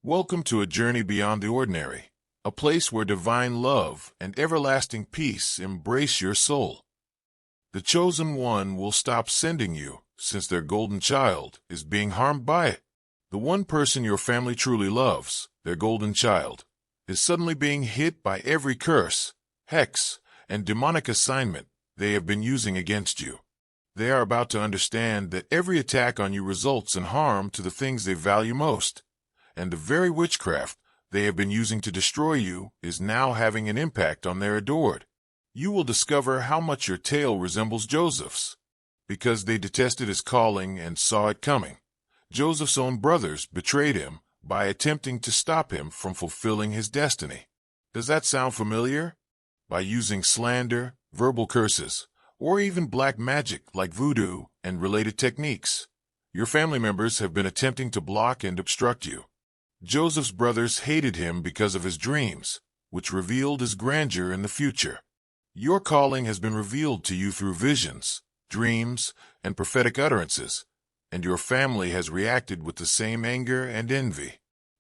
Welcome to a journey beyond the ordinary, a place where divine love and everlasting peace embrace your soul. The chosen one will stop sending you, since their golden child is being harmed by it. The one person your family truly loves, their golden child, is suddenly being hit by every curse, hex, and demonic assignment they have been using against you. They are about to understand that every attack on you results in harm to the things they value most, and the very witchcraft they have been using to destroy you is now having an impact on their adored. You will discover how much your tale resembles Joseph's. Because they detested his calling and saw it coming, Joseph's own brothers betrayed him by attempting to stop him from fulfilling his destiny. Does that sound familiar? By using slander, verbal curses, or even black magic like voodoo and related techniques, your family members have been attempting to block and obstruct you. Joseph's brothers hated him because of his dreams, which revealed his grandeur in the future. Your calling has been revealed to you through visions, dreams, and prophetic utterances, and your family has reacted with the same anger and envy.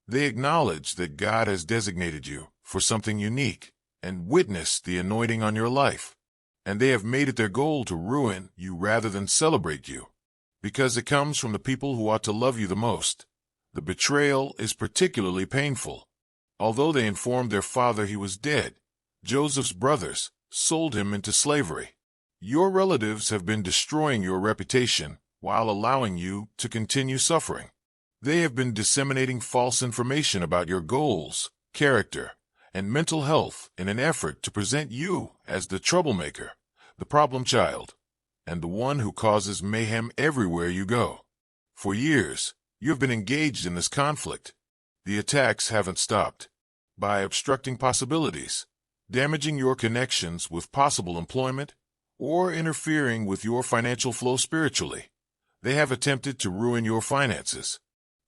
They acknowledge that God has designated you for something unique and witnessed the anointing on your life, and they have made it their goal to ruin you rather than celebrate you. Because it comes from the people who ought to love you the most, the betrayal is particularly painful. Although they informed their father he was dead, Joseph's brothers sold him into slavery. Your relatives have been destroying your reputation while allowing you to continue suffering. They have been disseminating false information about your goals, character, and mental health in an effort to present you as the troublemaker, the problem child, and the one who causes mayhem everywhere you go. For years, you have been engaged in this conflict. The attacks haven't stopped. By obstructing possibilities, damaging your connections with possible employment, or interfering with your financial flow spiritually, they have attempted to ruin your finances.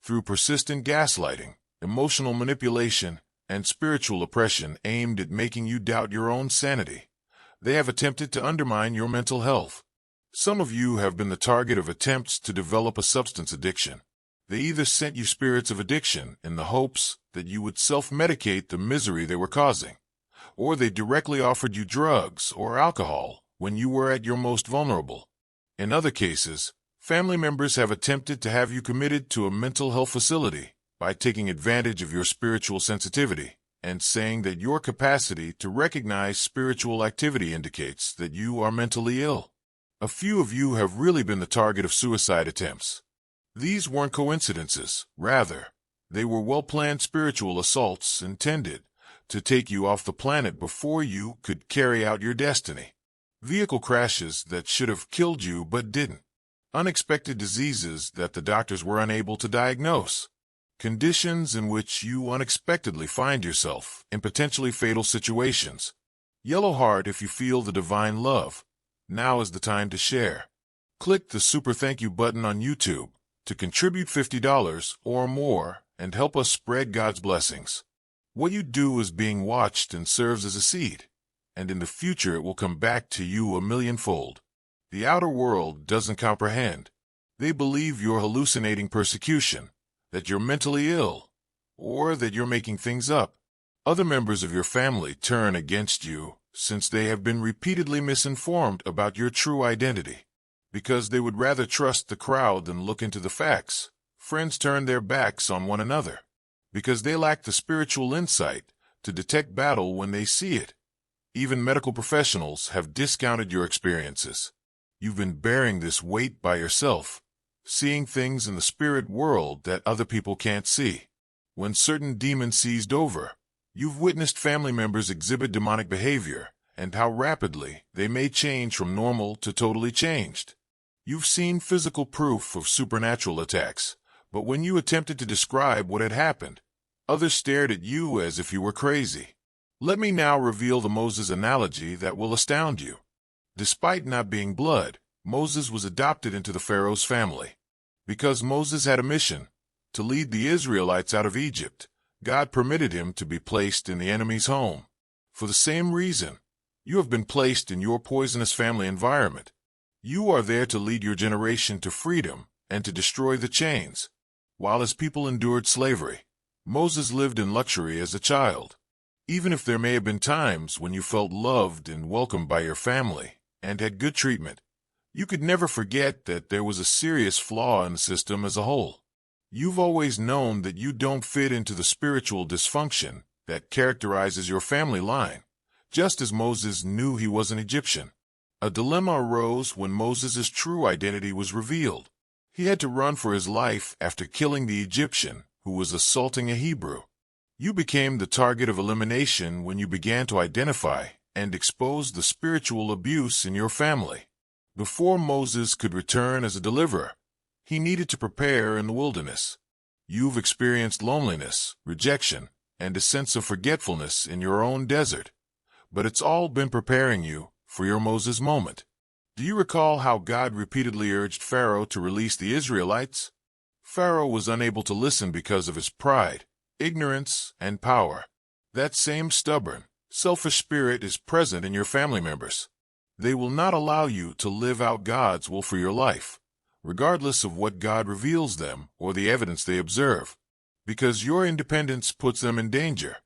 Through persistent gaslighting, emotional manipulation, and spiritual oppression aimed at making you doubt your own sanity, they have attempted to undermine your mental health. Some of you have been the target of attempts to develop a substance addiction. They either sent you spirits of addiction in the hopes that you would self-medicate the misery they were causing, or they directly offered you drugs or alcohol when you were at your most vulnerable. In other cases, family members have attempted to have you committed to a mental health facility by taking advantage of your spiritual sensitivity and saying that your capacity to recognize spiritual activity indicates that you are mentally ill. A few of you have really been the target of suicide attempts. These weren't coincidences. Rather, they were well-planned spiritual assaults intended to take you off the planet before you could carry out your destiny. Vehicle crashes that should have killed you but didn't. Unexpected diseases that the doctors were unable to diagnose. Conditions in which you unexpectedly find yourself in potentially fatal situations. Yellow heart if you feel the divine love. Now is the time to share. Click the super thank you button on YouTube to contribute $50 or more and help us spread God's blessings. What you do is being watched and serves as a seed, and in the future it will come back to you a millionfold. The outer world doesn't comprehend. They believe you're hallucinating persecution, that you're mentally ill, or that you're making things up. Other members of your family turn against you since they have been repeatedly misinformed about your true identity. Because they would rather trust the crowd than look into the facts, friends turn their backs on one another. Because they lack the spiritual insight to detect battle when they see it. Even medical professionals have discounted your experiences. You've been bearing this weight by yourself, seeing things in the spirit world that other people can't see. When certain demons seized over, you've witnessed family members exhibit demonic behavior and how rapidly they may change from normal to totally changed. You've seen physical proof of supernatural attacks, but when you attempted to describe what had happened, others stared at you as if you were crazy. Let me now reveal the Moses analogy that will astound you. Despite not being blood, Moses was adopted into the Pharaoh's family. Because Moses had a mission to lead the Israelites out of Egypt, God permitted him to be placed in the enemy's home. For the same reason, you have been placed in your poisonous family environment. You are there to lead your generation to freedom and to destroy the chains. While his people endured slavery, Moses lived in luxury as a child. Even if there may have been times when you felt loved and welcomed by your family and had good treatment, you could never forget that there was a serious flaw in the system as a whole. You've always known that you don't fit into the spiritual dysfunction that characterizes your family line, just as Moses knew he was an Egyptian. A dilemma arose when Moses' true identity was revealed. He had to run for his life after killing the Egyptian who was assaulting a Hebrew. You became the target of elimination when you began to identify and expose the spiritual abuse in your family. Before Moses could return as a deliverer, he needed to prepare in the wilderness. You've experienced loneliness, rejection, and a sense of forgetfulness in your own desert, but it's all been preparing you for your Moses moment. Do you recall how God repeatedly urged Pharaoh to release the Israelites? Pharaoh was unable to listen because of his pride, ignorance, and power. That same stubborn, selfish spirit is present in your family members. They will not allow you to live out God's will for your life, regardless of what God reveals them or the evidence they observe. Because your independence puts them in danger,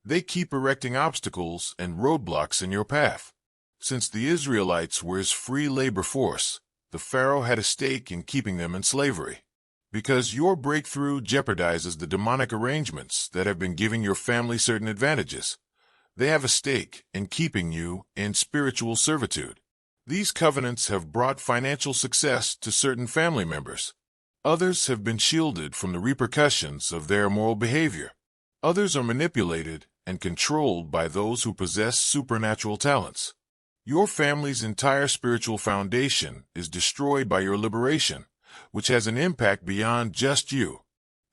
they keep erecting obstacles and roadblocks in your path. Since the Israelites were his free labor force, the Pharaoh had a stake in keeping them in slavery. Because your breakthrough jeopardizes the demonic arrangements that have been giving your family certain advantages, they have a stake in keeping you in spiritual servitude. These covenants have brought financial success to certain family members. Others have been shielded from the repercussions of their immoral behavior. Others are manipulated and controlled by those who possess supernatural talents. Your family's entire spiritual foundation is destroyed by your liberation, which has an impact beyond just you.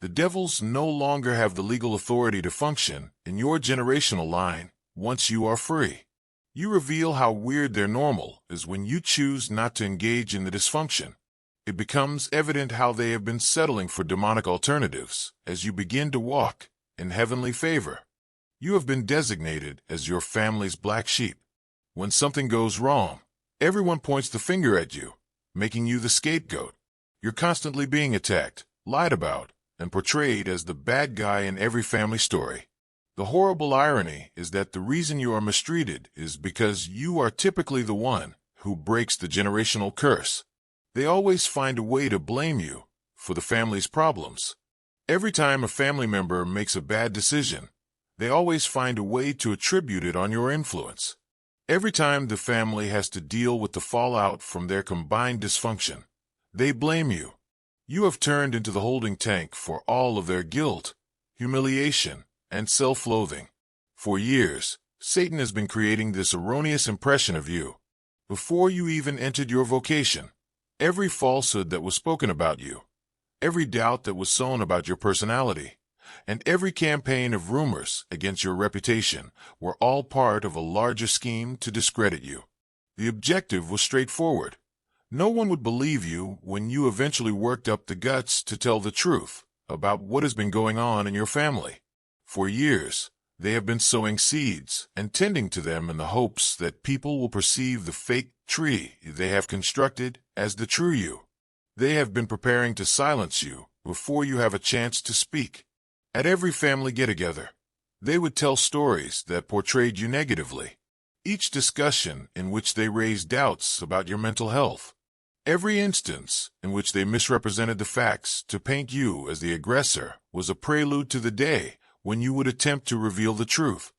The devils no longer have the legal authority to function in your generational line once you are free. You reveal how weird their normal is when you choose not to engage in the dysfunction. It becomes evident how they have been settling for demonic alternatives as you begin to walk in heavenly favor. You have been designated as your family's black sheep. When something goes wrong, everyone points the finger at you, making you the scapegoat. You're constantly being attacked, lied about, and portrayed as the bad guy in every family story. The horrible irony is that the reason you are mistreated is because you are typically the one who breaks the generational curse. They always find a way to blame you for the family's problems. Every time a family member makes a bad decision, they always find a way to attribute it on your influence. Every time the family has to deal with the fallout from their combined dysfunction, they blame you. You have turned into the holding tank for all of their guilt, humiliation, and self-loathing. For years, Satan has been creating this erroneous impression of you. Before you even entered your vocation, every falsehood that was spoken about you, every doubt that was sown about your personality, and every campaign of rumors against your reputation were all part of a larger scheme to discredit you. The objective was straightforward. No one would believe you when you eventually worked up the guts to tell the truth about what has been going on in your family. For years, they have been sowing seeds and tending to them in the hopes that people will perceive the fake tree they have constructed as the true you. They have been preparing to silence you before you have a chance to speak. At every family get-together, they would tell stories that portrayed you negatively. Each discussion in which they raised doubts about your mental health. Every instance in which they misrepresented the facts to paint you as the aggressor was a prelude to the day when you would attempt to reveal the truth.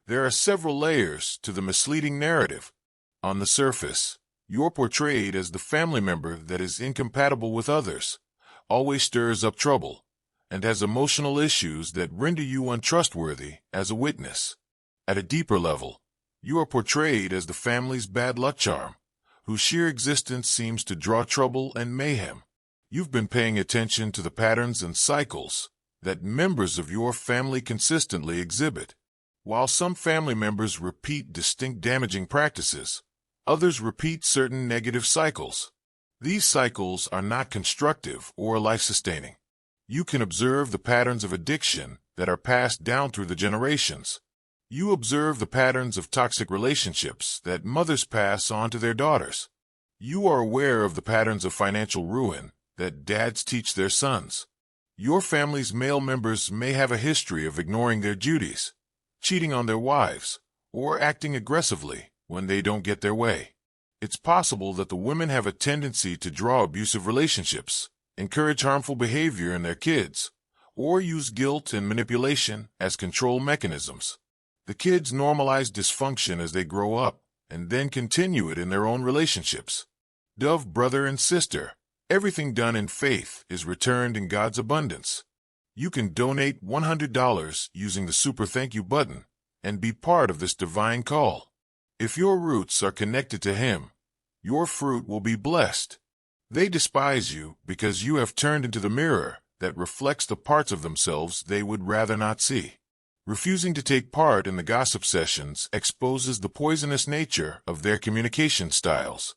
There are several layers to the misleading narrative. On the surface, you're portrayed as the family member that is incompatible with others, always stirs up trouble, and has emotional issues that render you untrustworthy as a witness. At a deeper level, you are portrayed as the family's bad luck charm, whose sheer existence seems to draw trouble and mayhem. You've been paying attention to the patterns and cycles that members of your family consistently exhibit. While some family members repeat distinct damaging practices, others repeat certain negative cycles. These cycles are not constructive or life-sustaining. You can observe the patterns of addiction that are passed down through the generations. You observe the patterns of toxic relationships that mothers pass on to their daughters. You are aware of the patterns of financial ruin that dads teach their sons. Your family's male members may have a history of ignoring their duties, cheating on their wives, or acting aggressively when they don't get their way. It's possible that the women have a tendency to draw abusive relationships, encourage harmful behavior in their kids, or use guilt and manipulation as control mechanisms. The kids normalize dysfunction as they grow up, and then continue it in their own relationships. Dove brother and sister, everything done in faith is returned in God's abundance. You can donate $100 using the Super Thank You button and be part of this divine call. If your roots are connected to Him, your fruit will be blessed. They despise you because you have turned into the mirror that reflects the parts of themselves they would rather not see. Refusing to take part in the gossip sessions exposes the poisonous nature of their communication styles.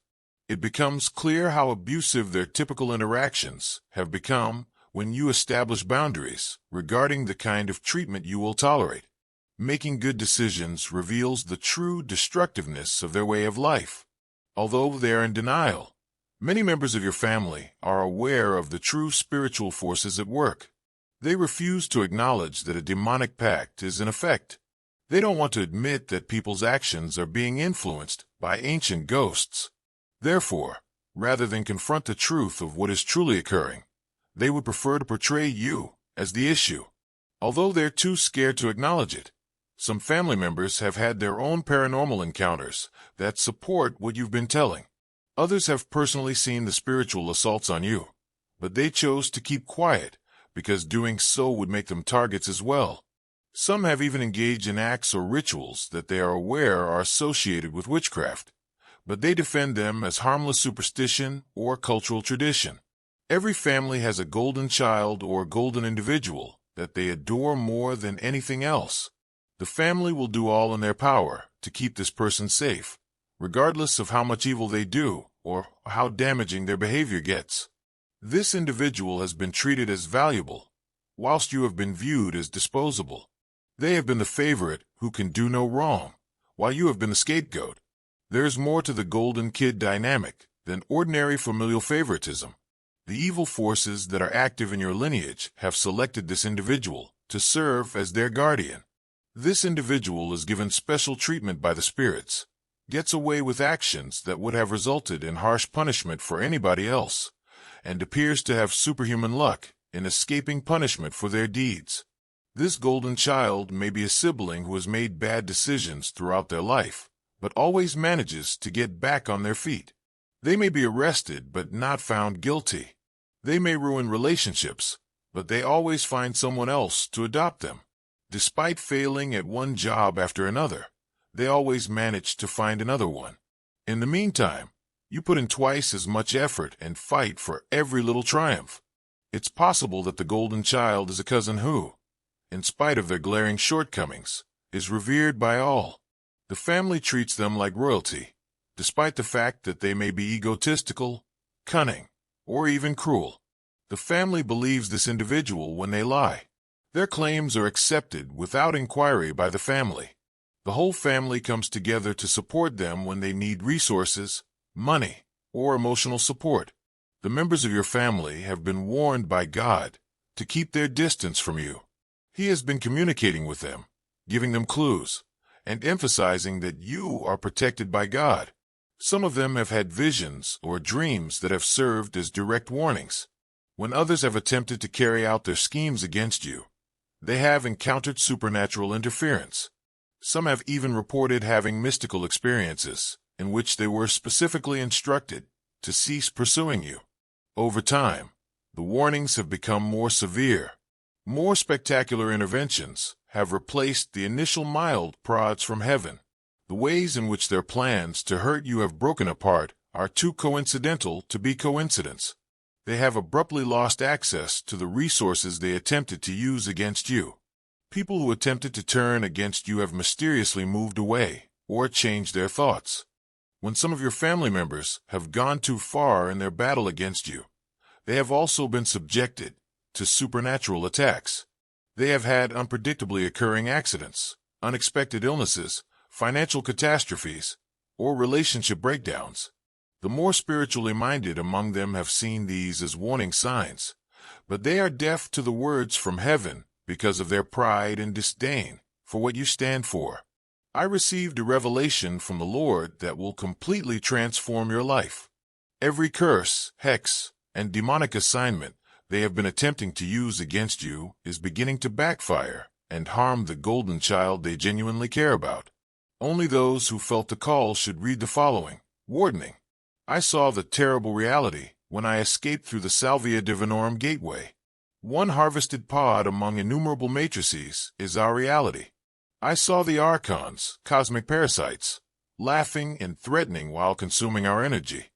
It becomes clear how abusive their typical interactions have become when you establish boundaries regarding the kind of treatment you will tolerate. Making good decisions reveals the true destructiveness of their way of life. Although they are in denial, many members of your family are aware of the true spiritual forces at work. They refuse to acknowledge that a demonic pact is in effect. They don't want to admit that people's actions are being influenced by ancient ghosts. Therefore, rather than confront the truth of what is truly occurring, they would prefer to portray you as the issue. Although they're too scared to acknowledge it, some family members have had their own paranormal encounters that support what you've been telling. Others have personally seen the spiritual assaults on you, but they chose to keep quiet because doing so would make them targets as well. Some have even engaged in acts or rituals that they are aware are associated with witchcraft, but they defend them as harmless superstition or cultural tradition. Every family has a golden child or golden individual that they adore more than anything else. The family will do all in their power to keep this person safe, regardless of how much evil they do or how damaging their behavior gets. This individual has been treated as valuable, whilst you have been viewed as disposable. They have been the favorite who can do no wrong, while you have been the scapegoat. There is more to the golden kid dynamic than ordinary familial favoritism. The evil forces that are active in your lineage have selected this individual to serve as their guardian. This individual is given special treatment by the spirits, gets away with actions that would have resulted in harsh punishment for anybody else, and appears to have superhuman luck in escaping punishment for their deeds. This golden child may be a sibling who has made bad decisions throughout their life, but always manages to get back on their feet. They may be arrested but not found guilty. They may ruin relationships, but they always find someone else to adopt them. Despite failing at one job after another, they always manage to find another one. In the meantime, you put in twice as much effort and fight for every little triumph. It's possible that the golden child is a cousin who, in spite of their glaring shortcomings, is revered by all. The family treats them like royalty, despite the fact that they may be egotistical, cunning, or even cruel. The family believes this individual when they lie. Their claims are accepted without inquiry by the family. The whole family comes together to support them when they need resources, money, or emotional support. The members of your family have been warned by God to keep their distance from you. He has been communicating with them, giving them clues, and emphasizing that you are protected by God. Some of them have had visions or dreams that have served as direct warnings. When others have attempted to carry out their schemes against you, they have encountered supernatural interference. Some have even reported having mystical experiences in which they were specifically instructed to cease pursuing you. Over time, the warnings have become more severe. More spectacular interventions have replaced the initial mild prods from heaven. The ways in which their plans to hurt you have broken apart are too coincidental to be coincidence. They have abruptly lost access to the resources they attempted to use against you. People who attempted to turn against you have mysteriously moved away or changed their thoughts. When some of your family members have gone too far in their battle against you, they have also been subjected to supernatural attacks. They have had unpredictably occurring accidents, unexpected illnesses, financial catastrophes, or relationship breakdowns. The more spiritually minded among them have seen these as warning signs, but they are deaf to the words from heaven because of their pride and disdain for what you stand for. I received a revelation from the Lord that will completely transform your life. Every curse, hex, and demonic assignment they have been attempting to use against you is beginning to backfire and harm the golden child they genuinely care about. Only those who felt the call should read the following warning. I saw the terrible reality when I escaped through the Salvia Divinorum gateway. One harvested pod among innumerable matrices is our reality. I saw the archons, cosmic parasites, laughing and threatening while consuming our energy.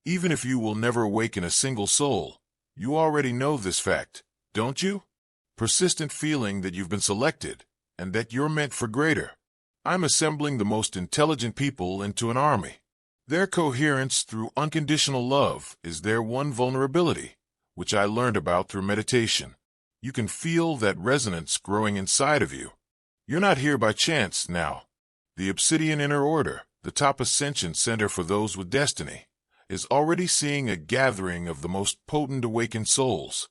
Even if you will never awaken a single soul, you already know this fact, don't you? Persistent feeling that you've been selected and that you're meant for greater. I'm assembling the most intelligent people into an army. Their coherence through unconditional love is their one vulnerability, which I learned about through meditation. You can feel that resonance growing inside of you. You're not here by chance now. The Obsidian Inner Order, the top ascension center for those with destiny, is already seeing a gathering of the most potent awakened souls.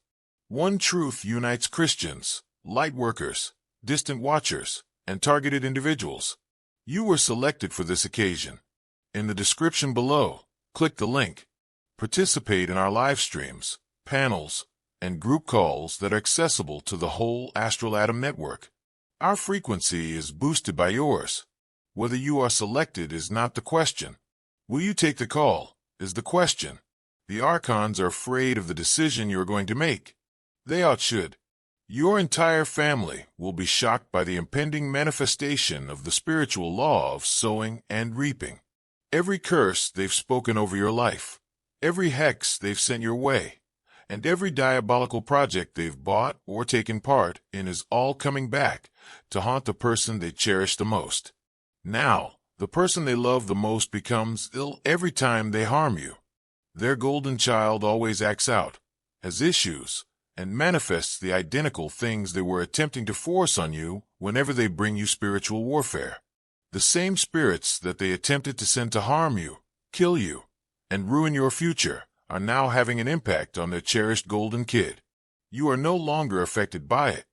One truth unites Christians, light workers, distant watchers, and targeted individuals. You were selected for this occasion. In the description below, click the link. Participate in our live streams, panels, and group calls that are accessible to the whole Astral Atom Network. Our frequency is boosted by yours. Whether you are selected is not the question. Will you take the call is the question. The Archons are afraid of the decision you are going to make. They ought-should. Your entire family will be shocked by the impending manifestation of the spiritual law of sowing and reaping. Every curse they've spoken over your life, every hex they've sent your way, and every diabolical project they've bought or taken part in is all coming back to haunt the person they cherish the most. Now, the person they love the most becomes ill every time they harm you. Their golden child always acts out, has issues, and manifests the identical things they were attempting to force on you whenever they bring you spiritual warfare. The same spirits that they attempted to send to harm you, kill you, and ruin your future are now having an impact on their cherished golden kid. You are no longer affected by it.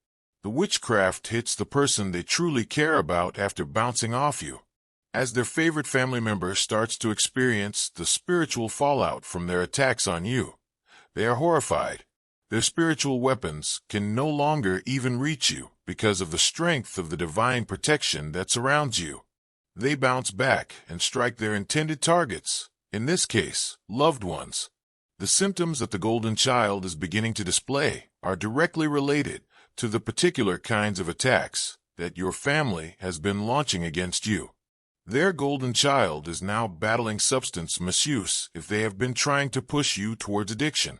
The witchcraft hits the person they truly care about after bouncing off you. As their favorite family member starts to experience the spiritual fallout from their attacks on you, they are horrified. Their spiritual weapons can no longer even reach you because of the strength of the divine protection that surrounds you. They bounce back and strike their intended targets, in this case, loved ones. The symptoms that the golden child is beginning to display are directly related to the particular kinds of attacks that your family has been launching against you. Their golden child is now battling substance misuse if they have been trying to push you towards addiction.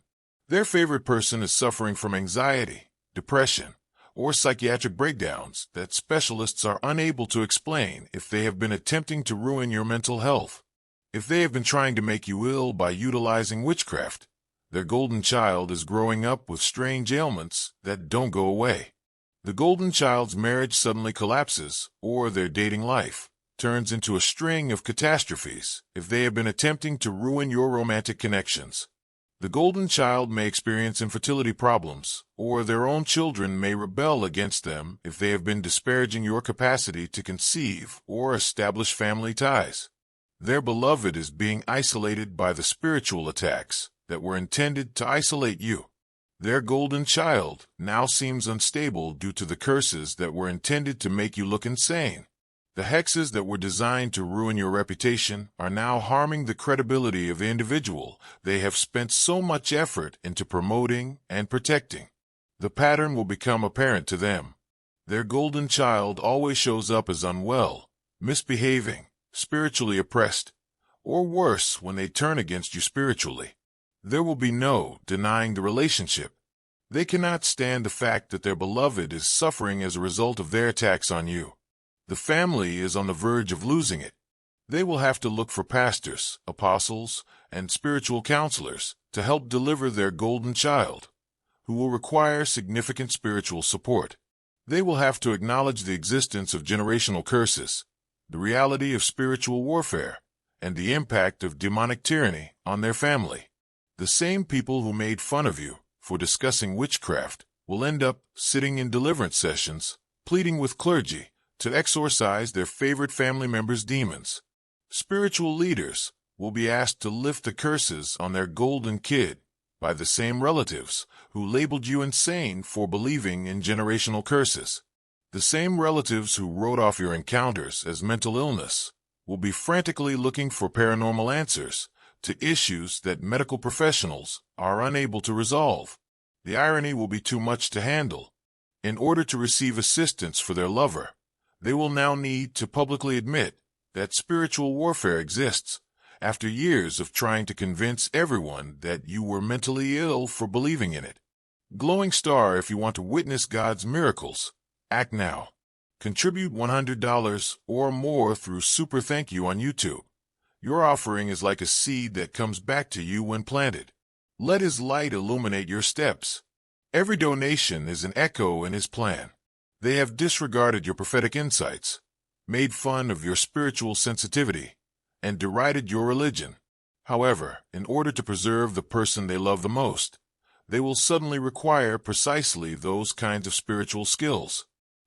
Their favorite person is suffering from anxiety, depression, or psychiatric breakdowns that specialists are unable to explain if they have been attempting to ruin your mental health. If they have been trying to make you ill by utilizing witchcraft, their golden child is growing up with strange ailments that don't go away. The golden child's marriage suddenly collapses, or their dating life turns into a string of catastrophes if they have been attempting to ruin your romantic connections. The golden child may experience infertility problems, or their own children may rebel against them if they have been disparaging your capacity to conceive or establish family ties. Their beloved is being isolated by the spiritual attacks that were intended to isolate you. Their golden child now seems unstable due to the curses that were intended to make you look insane. The hexes that were designed to ruin your reputation are now harming the credibility of the individual they have spent so much effort into promoting and protecting. The pattern will become apparent to them. Their golden child always shows up as unwell, misbehaving, spiritually oppressed, or worse when they turn against you spiritually. There will be no denying the relationship. They cannot stand the fact that their beloved is suffering as a result of their attacks on you. The family is on the verge of losing it. They will have to look for pastors, apostles, and spiritual counselors to help deliver their golden child, who will require significant spiritual support. They will have to acknowledge the existence of generational curses, the reality of spiritual warfare, and the impact of demonic tyranny on their family. The same people who made fun of you for discussing witchcraft will end up sitting in deliverance sessions, pleading with clergy to exorcise their favorite family members' demons. Spiritual leaders will be asked to lift the curses on their golden kid by the same relatives who labeled you insane for believing in generational curses. The same relatives who wrote off your encounters as mental illness will be frantically looking for paranormal answers to issues that medical professionals are unable to resolve. The irony will be too much to handle. In order to receive assistance for their lover, they will now need to publicly admit that spiritual warfare exists after years of trying to convince everyone that you were mentally ill for believing in it. Glowing star, if you want to witness God's miracles, act now. Contribute $100 or more through Super Thank You on YouTube. Your offering is like a seed that comes back to you when planted. Let His light illuminate your steps. Every donation is an echo in His plan. They have disregarded your prophetic insights, made fun of your spiritual sensitivity, and derided your religion. However, in order to preserve the person they love the most, they will suddenly require precisely those kinds of spiritual skills.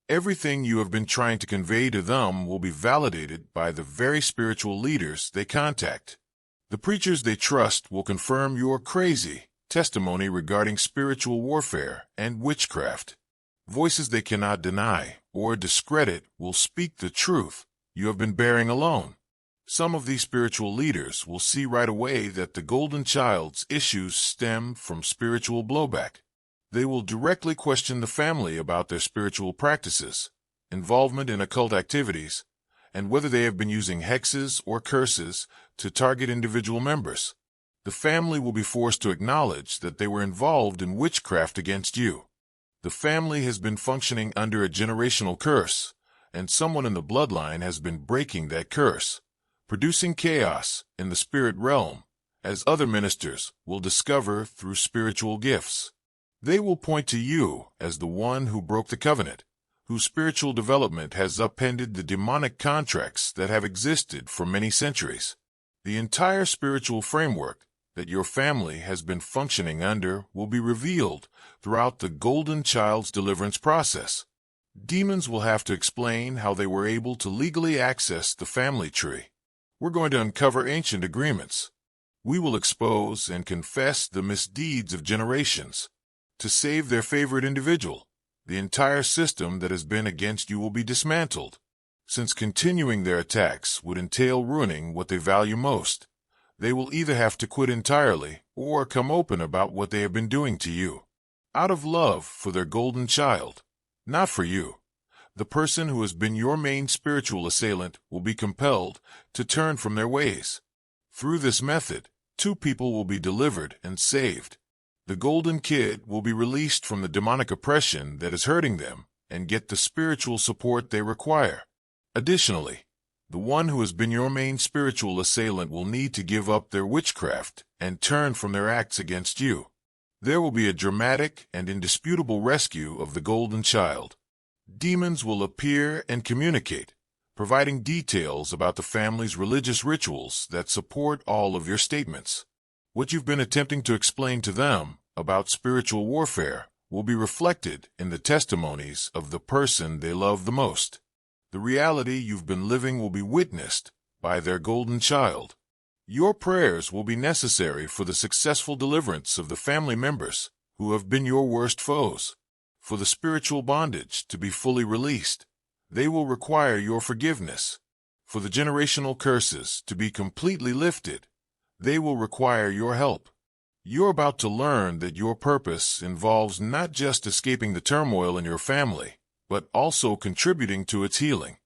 Everything you have been trying to convey to them will be validated by the very spiritual leaders they contact. The preachers they trust will confirm your crazy testimony regarding spiritual warfare and witchcraft. Voices they cannot deny or discredit will speak the truth you have been bearing alone. Some of these spiritual leaders will see right away that the golden child's issues stem from spiritual blowback. They will directly question the family about their spiritual practices, involvement in occult activities, and whether they have been using hexes or curses to target individual members. The family will be forced to acknowledge that they were involved in witchcraft against you. The family has been functioning under a generational curse, and someone in the bloodline has been breaking that curse, producing chaos in the spirit realm, as other ministers will discover through spiritual gifts. They will point to you as the one who broke the covenant, whose spiritual development has upended the demonic contracts that have existed for many centuries. The entire spiritual framework that your family has been functioning under will be revealed throughout the golden child's deliverance process. Demons will have to explain how they were able to legally access the family tree. We're going to uncover ancient agreements. We will expose and confess the misdeeds of generations. To save their favorite individual, the entire system that has been against you will be dismantled. Since continuing their attacks would entail ruining what they value most, they will either have to quit entirely or come open about what they have been doing to you. Out of love for their golden child, not for you, the person who has been your main spiritual assailant will be compelled to turn from their ways. Through this method, two people will be delivered and saved. The golden kid will be released from the demonic oppression that is hurting them and get the spiritual support they require. Additionally, the one who has been your main spiritual assailant will need to give up their witchcraft and turn from their acts against you. There will be a dramatic and indisputable rescue of the golden child. Demons will appear and communicate, providing details about the family's religious rituals that support all of your statements. What you've been attempting to explain to them about spiritual warfare will be reflected in the testimonies of the person they love the most. The reality you've been living will be witnessed by their golden child. Your prayers will be necessary for the successful deliverance of the family members who have been your worst foes. For the spiritual bondage to be fully released, they will require your forgiveness. For the generational curses to be completely lifted, they will require your help. You're about to learn that your purpose involves not just escaping the turmoil in your family, but also contributing to its healing.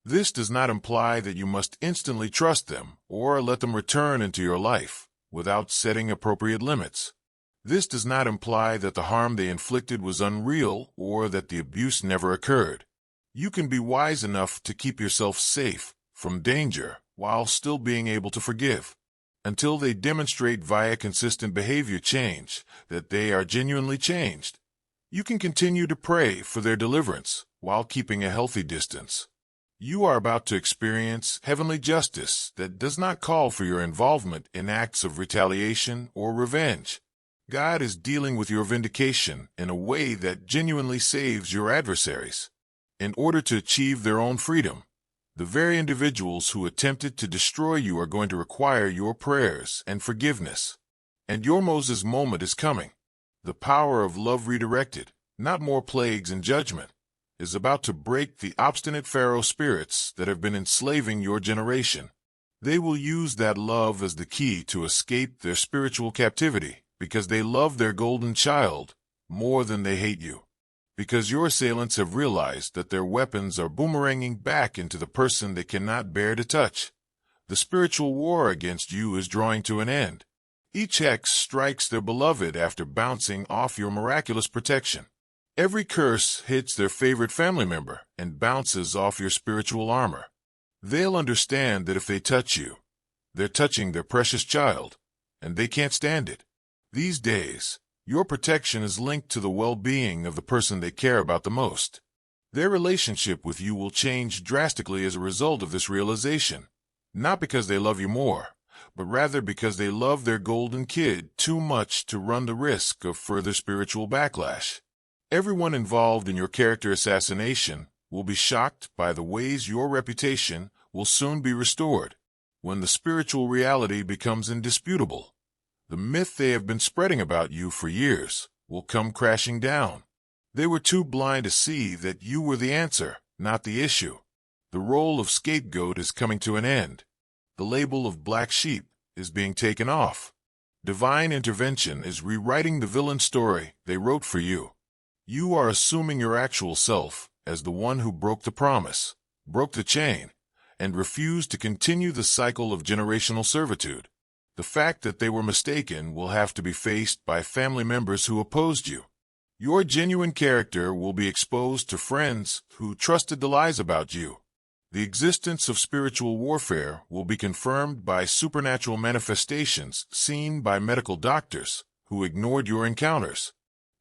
This does not imply that you must instantly trust them or let them return into your life without setting appropriate limits. This does not imply that the harm they inflicted was unreal or that the abuse never occurred. You can be wise enough to keep yourself safe from danger while still being able to forgive. Until they demonstrate via consistent behavior change that they are genuinely changed, you can continue to pray for their deliverance while keeping a healthy distance. You are about to experience heavenly justice that does not call for your involvement in acts of retaliation or revenge. God is dealing with your vindication in a way that genuinely saves your adversaries. In order to achieve their own freedom, the very individuals who attempted to destroy you are going to require your prayers and forgiveness. And your Moses moment is coming. The power of love redirected, not more plagues and judgment, is about to break the obstinate Pharaoh spirits that have been enslaving your generation. They will use that love as the key to escape their spiritual captivity because they love their golden child more than they hate you. Because your assailants have realized that their weapons are boomeranging back into the person they cannot bear to touch. The spiritual war against you is drawing to an end. Each hex strikes their beloved after bouncing off your miraculous protection. Every curse hits their favorite family member and bounces off your spiritual armor. They'll understand that if they touch you, they're touching their precious child, and they can't stand it. These days, your protection is linked to the well-being of the person they care about the most. Their relationship with you will change drastically as a result of this realization, not because they love you more, but rather because they love their golden kid too much to run the risk of further spiritual backlash. Everyone involved in your character assassination will be shocked by the ways your reputation will soon be restored. When the spiritual reality becomes indisputable, the myth they have been spreading about you for years will come crashing down. They were too blind to see that you were the answer, not the issue. The role of scapegoat is coming to an end. The label of black sheep is being taken off. Divine intervention is rewriting the villain story they wrote for you. You are assuming your actual self as the one who broke the promise, broke the chain, and refused to continue the cycle of generational servitude. The fact that they were mistaken will have to be faced by family members who opposed you. Your genuine character will be exposed to friends who trusted the lies about you. The existence of spiritual warfare will be confirmed by supernatural manifestations seen by medical doctors who ignored your encounters.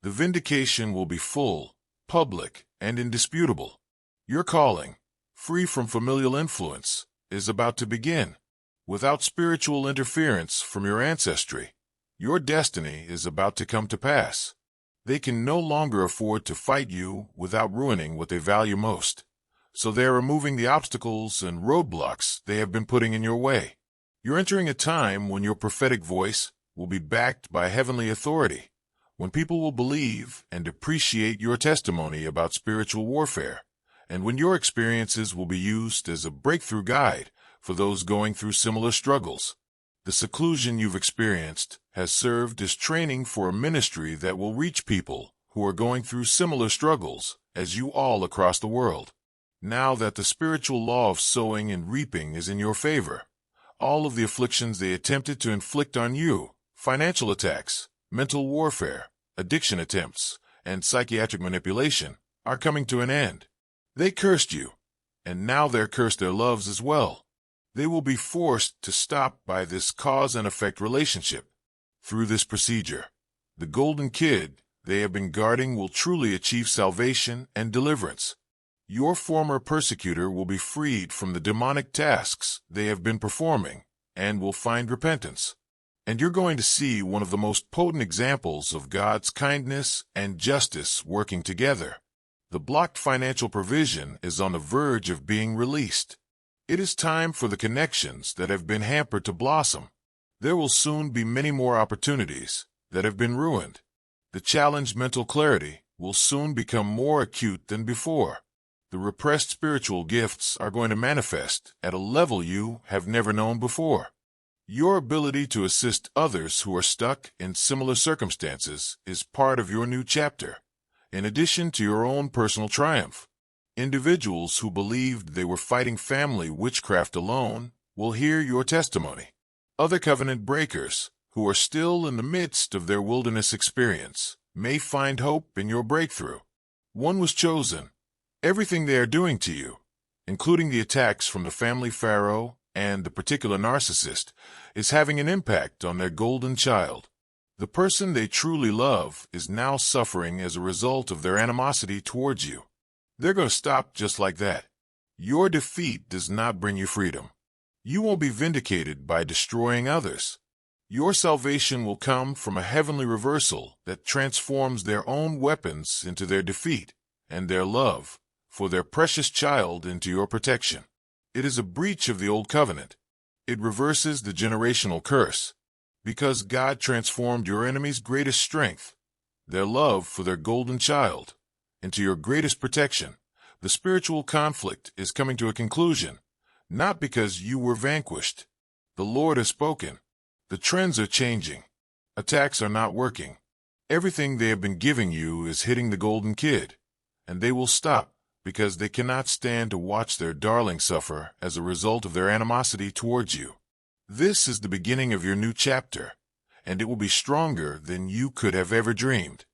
The vindication will be full, public, and indisputable. Your calling, free from familial influence, is about to begin. Without spiritual interference from your ancestry, your destiny is about to come to pass. They can no longer afford to fight you without ruining what they value most. So they are removing the obstacles and roadblocks they have been putting in your way. You're entering a time when your prophetic voice will be backed by heavenly authority, when people will believe and appreciate your testimony about spiritual warfare, and when your experiences will be used as a breakthrough guide for those going through similar struggles. The seclusion you've experienced has served as training for a ministry that will reach people who are going through similar struggles as you all across the world. Now that the spiritual law of sowing and reaping is in your favor, all of the afflictions they attempted to inflict on you, financial attacks, mental warfare, addiction attempts, and psychiatric manipulation, are coming to an end. They cursed you, and now they're cursed their loves as well. They will be forced to stop by this cause and effect relationship. Through this procedure, the golden kid they have been guarding will truly achieve salvation and deliverance. Your former persecutor will be freed from the demonic tasks they have been performing and will find repentance. And you're going to see one of the most potent examples of God's kindness and justice working together. The blocked financial provision is on the verge of being released. It is time for the connections that have been hampered to blossom. There will soon be many more opportunities that have been ruined. The challenged mental clarity will soon become more acute than before. The repressed spiritual gifts are going to manifest at a level you have never known before. Your ability to assist others who are stuck in similar circumstances is part of your new chapter, in addition to your own personal triumph. Individuals who believed they were fighting family witchcraft alone will hear your testimony. Other covenant breakers, who are still in the midst of their wilderness experience, may find hope in your breakthrough. One was chosen. Everything they are doing to you, including the attacks from the family pharaoh and the particular narcissist, is having an impact on their golden child. The person they truly love is now suffering as a result of their animosity towards you. They're going to stop just like that. Your defeat does not bring you freedom. You won't be vindicated by destroying others. Your salvation will come from a heavenly reversal that transforms their own weapons into their defeat and their love for their precious child into your protection. It is a breach of the old covenant. It reverses the generational curse. Because God transformed your enemy's greatest strength, their love for their golden child, into your greatest protection, the spiritual conflict is coming to a conclusion, not because you were vanquished. The Lord has spoken. The trends are changing. Attacks are not working. Everything they have been giving you is hitting the golden kid, and they will stop because they cannot stand to watch their darling suffer as a result of their animosity towards you. This is the beginning of your new chapter, and it will be stronger than you could have ever dreamed.